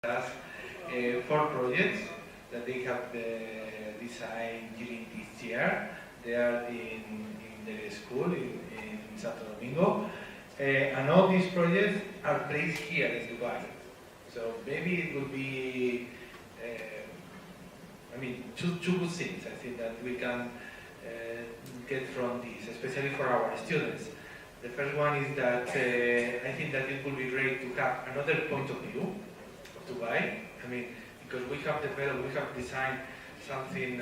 That's 4 projects that they have designed during this year. They are in the school in Santo Domingo. And all these projects are placed here in Dubai. So maybe it would be, two good things I think that we can get from this, especially for our students. The first one is that I think that it would be great to have another point of view of Dubai. Because we have developed, we have designed something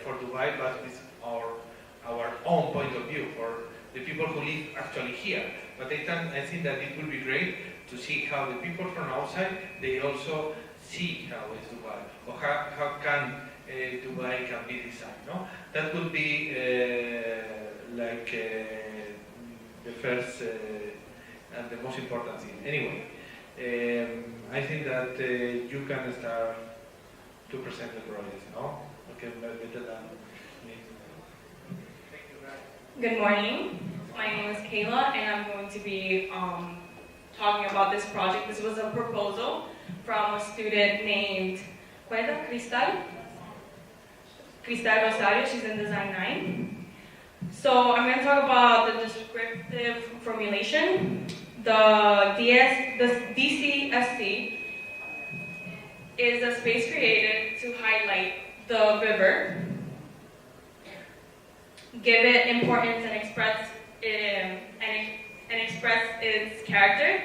for Dubai, but with our own point of view for the people who live actually here. But I think that it would be great to see how the people from outside, they also see how is Dubai, or how can Dubai can be designed. No? That would be the first and the most important thing. Anyway, I think that you can start to present the project, no? Okay, better than me. Good morning. My name is Kayla, and I'm going to be talking about this project. This was a proposal from a student named Cristal Rosario. She's in Design 9. So I'm going to talk about the descriptive formulation. The DCSC is a space created to highlight the river, give it importance and express its character.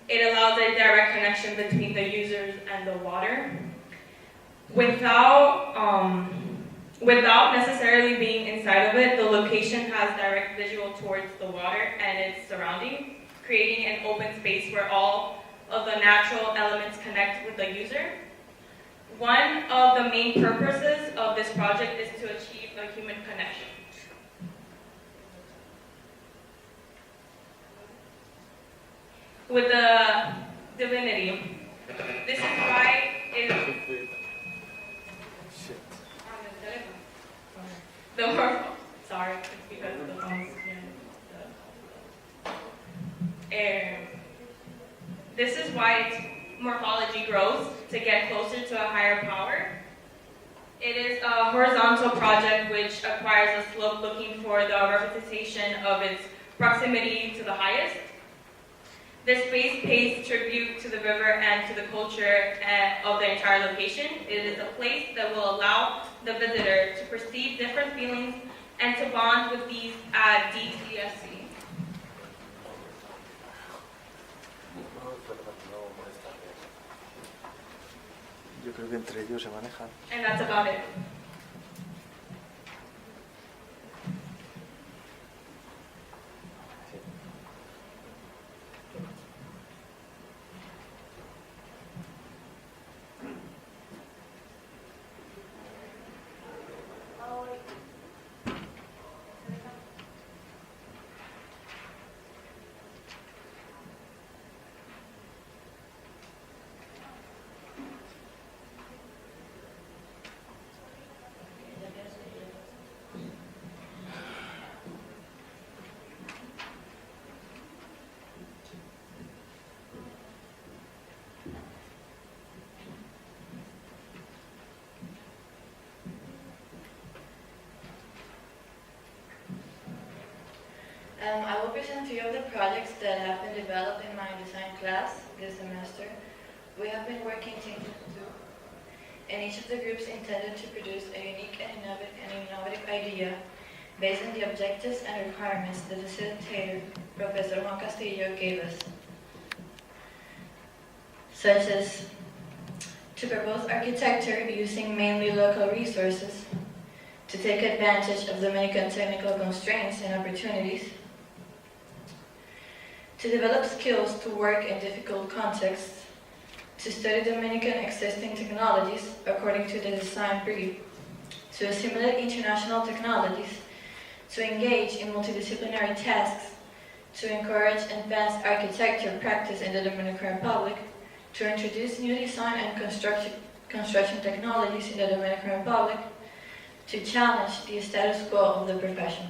It allows a direct connection between the users and the water, without necessarily being inside of it. The location has direct visual towards the water and its surrounding, creating an open space where all of the natural elements connect with the user. One of the main purposes of this project is to achieve a human connection. With the divinity. This is why it the morph. Sorry, it's because of the phones. This is why its morphology grows to get closer to a higher power. It is a horizontal project which acquires a slope looking for the representation of its proximity to the highest. This space pays tribute to the river and to the culture of the entire location. It is a place that will allow the visitor to perceive different feelings and to bond with these at DCSC. Yo creo que entre ellos se manejan. And that's about it. I will present 3 of the projects that have been developed in my design class this semester. We have been working teams of 2, and each of the groups intended to produce a unique and innovative idea based on the objectives and requirements the facilitator, Professor Juan Castillo, gave us, such as to propose architecture using mainly local resources, to take advantage of Dominican technical constraints and opportunities, to develop skills to work in difficult contexts, to study Dominican existing technologies according to the design brief, to assimilate international technologies, to engage in multidisciplinary tasks, to encourage advanced architecture practice in the Dominican Republic, to introduce new design and construction technologies in the Dominican Republic, to challenge the status quo of the profession.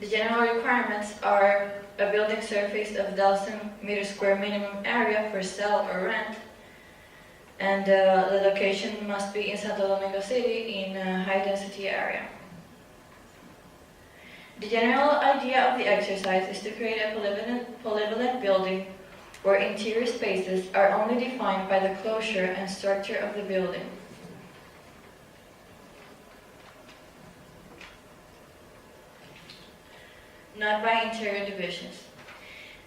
The general requirements are a building surface of 1,000 meter square minimum area for sale or rent, and the location must be in Santo Domingo City in a high-density area. The general idea of the exercise is to create a polyvalent building where interior spaces are only defined by the closure and structure of the building. Not by interior divisions,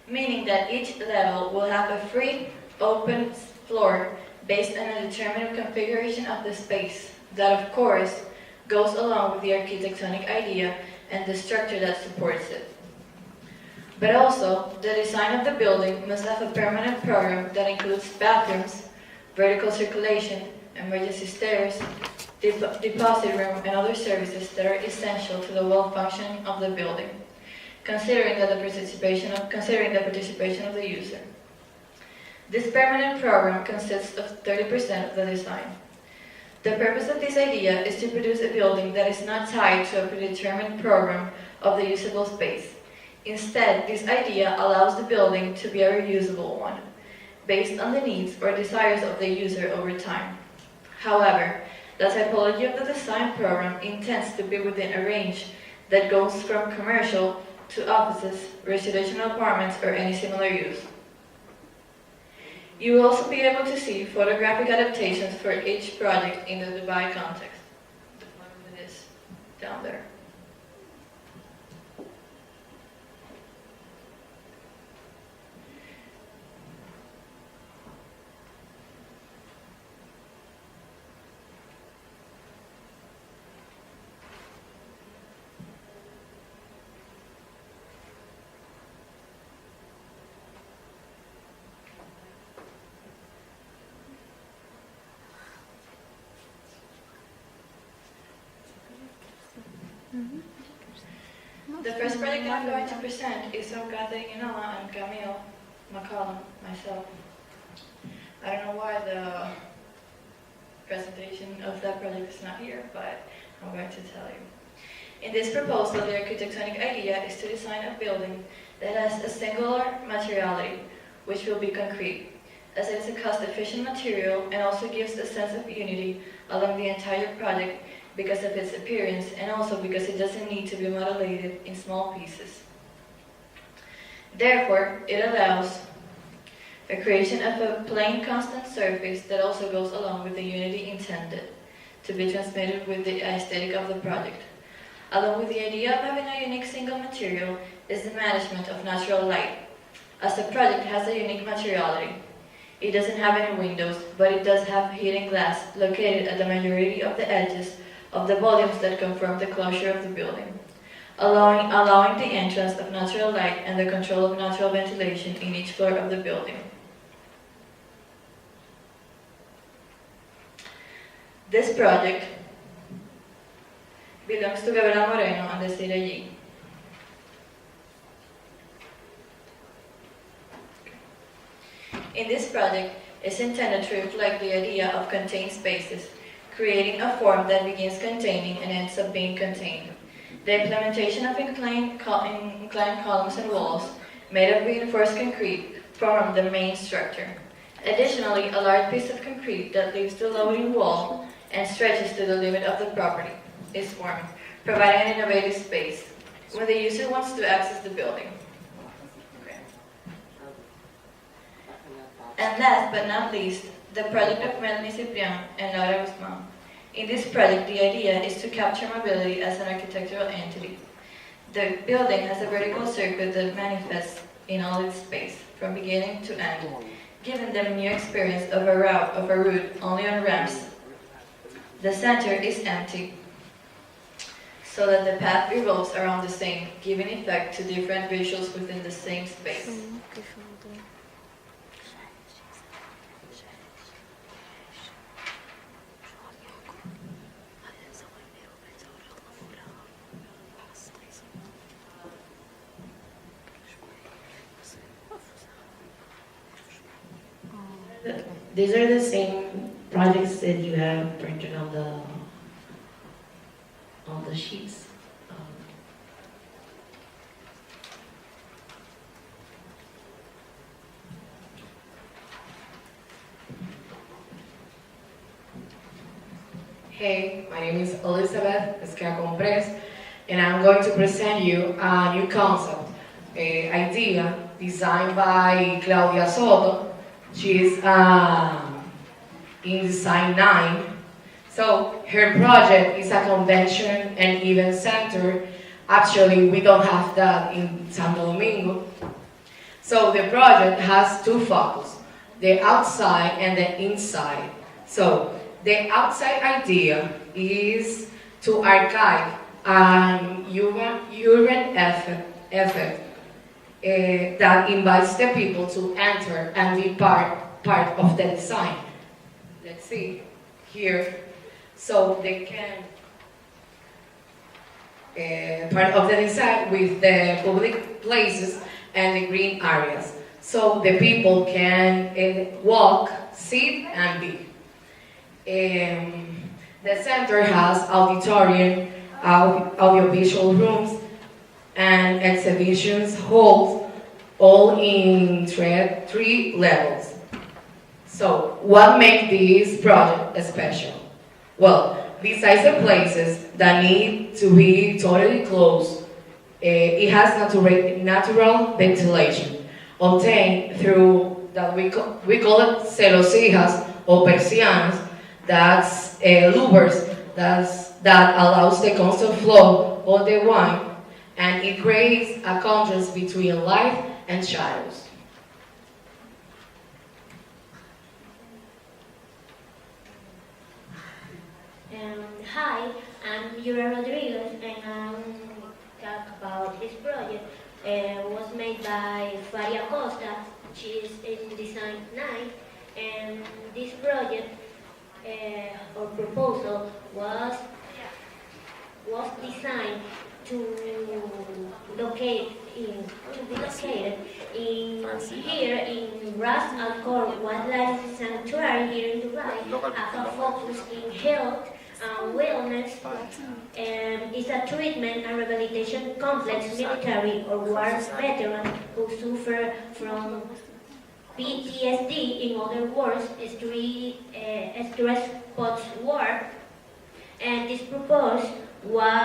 meaning that each level will have a free, open floor based on a determined configuration of the space that, of course, goes along with the architectonic idea and the structure that supports it. But also, the design of the building must have a permanent program that includes bathrooms, vertical circulation, emergency stairs, deposit room, and other services that are essential to the well-functioning of the building, considering the participation of the user. This permanent program consists of 30% of the design. The purpose of this idea is to produce a building that is not tied to a predetermined program of the usable space. Instead, this idea allows the building to be a reusable one, based on the needs or desires of the user over time. However, the typology of the design program intends to be within a range that goes from commercial to offices, residential apartments, or any similar use. You will also be able to see photographic adaptations for each project in the Dubai context. The one that is down there. The first project I'm going to present is from Catherine Inola and Camille McCollum, myself. I don't know why the presentation of that project is not here, but I'm going to tell you. In this proposal, the architectonic idea is to design a building that has a singular materiality, which will be concrete, as it is a cost-efficient material and also gives a sense of unity along the entire project because of its appearance and also because it doesn't need to be modulated in small pieces. Therefore, it allows a creation of a plain constant surface that also goes along with the unity intended to be transmitted with the aesthetic of the project. Along with the idea of having a unique single material is the management of natural light, as the project has a unique materiality. It doesn't have any windows, but it does have heating glass located at the majority of the edges of the volumes that conform the closure of the building, allowing the entrance of natural light and the control of natural ventilation in each floor of the building. This project belongs to Gabriela Moreno and Desiree G. In this project, it's intended to reflect the idea of contained spaces, creating a form that begins containing and ends up being contained. The implementation of inclined columns and walls made of reinforced concrete form the main structure. Additionally, a large piece of concrete that leaves the loading wall and stretches to the limit of the property is formed, providing an innovative space when the user wants to access the building. Okay. And last but not least, the project of Melanie Ciprian and Laura Guzman. In this project, the idea is to capture mobility as an architectural entity. The building has a vertical circuit that manifests in all its space, from beginning to end, giving them a new experience of a route only on ramps. The center is empty, so that the path revolves around the same, giving effect to different visuals within the same space. These are the same projects that you have printed on the sheets. Hey, my name is Elizabeth Escacompres, and I'm going to present you a new concept, idea designed by Claudia Soto. She's in Design 9. So her project is a convention and event center. Actually, we don't have that in Santo Domingo. So the project has two focuses, the outside and the inside. So the outside idea is to archive an urban effect that invites the people to enter and be part of the design. Let's see here. So they can part of the design with the public places and the green areas. So the people can walk, sit, and be. The center has auditorium, audiovisual rooms, and exhibitions halls, all in three levels. So, what makes this project special? Well, besides the places that need to be totally closed, it has natural ventilation obtained through that we call it celosijas or persianas. That's louvers that allows the constant flow of the wine, and it creates a contrast between light and shadows. Hi, I'm Yura Rodriguez, and I'm talk about this project. Was made by Faria Costa. She is in Design 9, and this project or proposal was designed to be located here in Ras Al Khor Wildlife Sanctuary here in Dubai. Have a focus in health and wellness. It's a treatment and rehabilitation complex military or war veteran who suffer from PTSD, in other words, stress post-war. And this proposed was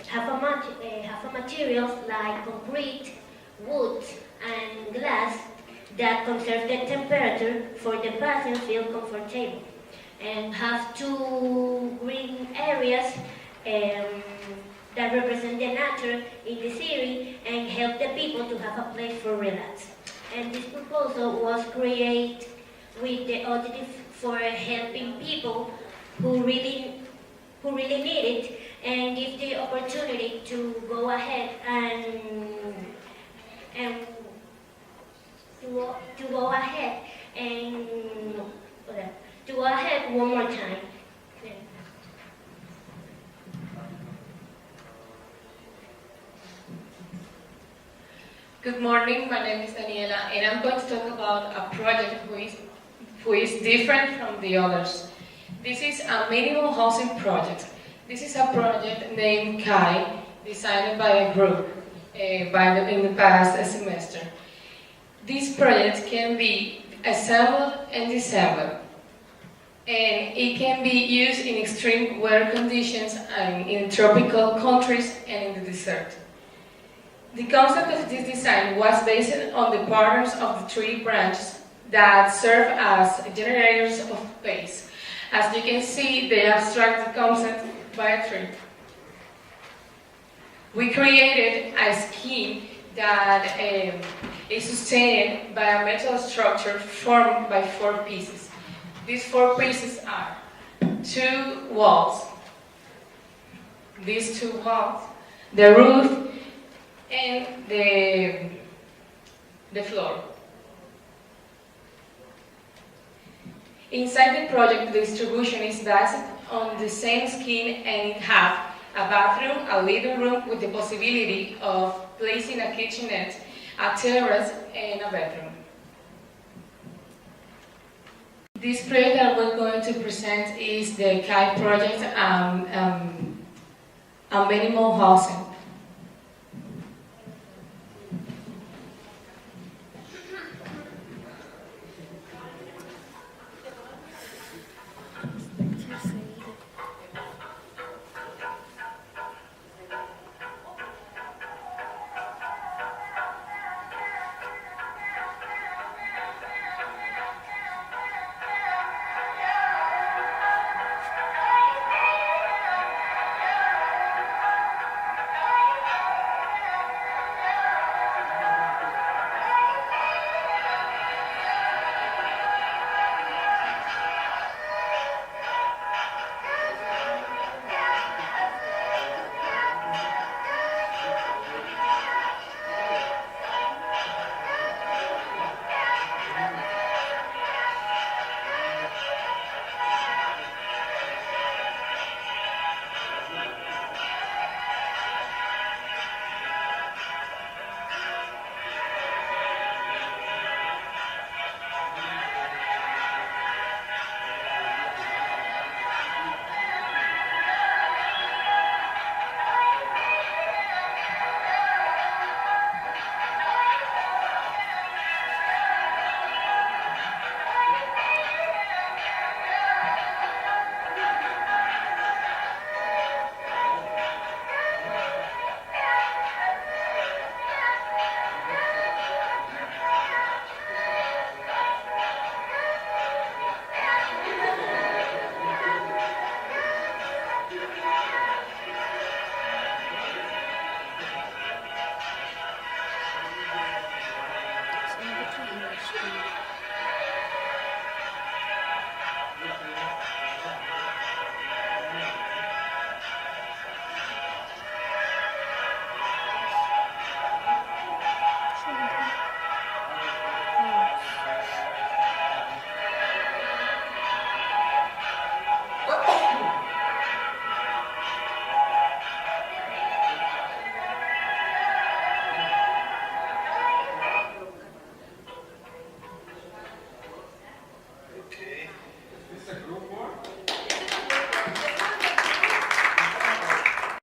have a materials like concrete, wood, and glass that conserve the temperature for the patient feel comfortable, and have two green areas that represent the nature in the city and help the people to have a place for relax. And this proposal was created with the objective for helping people who really need it, and give the opportunity to go ahead and to go ahead one more time. Good morning, my name is Daniela, and I'm going to talk about a project who is different from the others. This is a minimal housing project. This is a project named KAI, designed by a group in the past semester. This project can be assembled and disassembled, and it can be used in extreme weather conditions and in tropical countries and in the desert. The concept of this design was based on the patterns of the tree branches that serve as generators of space. As you can see, they abstract the concept by a tree. We created a scheme that is sustained by a metal structure formed by 4 pieces. These 4 pieces are 2 walls, these 2 walls, the roof, and the floor. Inside the project, the distribution is based on the same scheme, and it has a bathroom, a living room with the possibility of placing a kitchenette, a terrace, and a bedroom. This project that we're going to present is the KAI project, a minimal housing.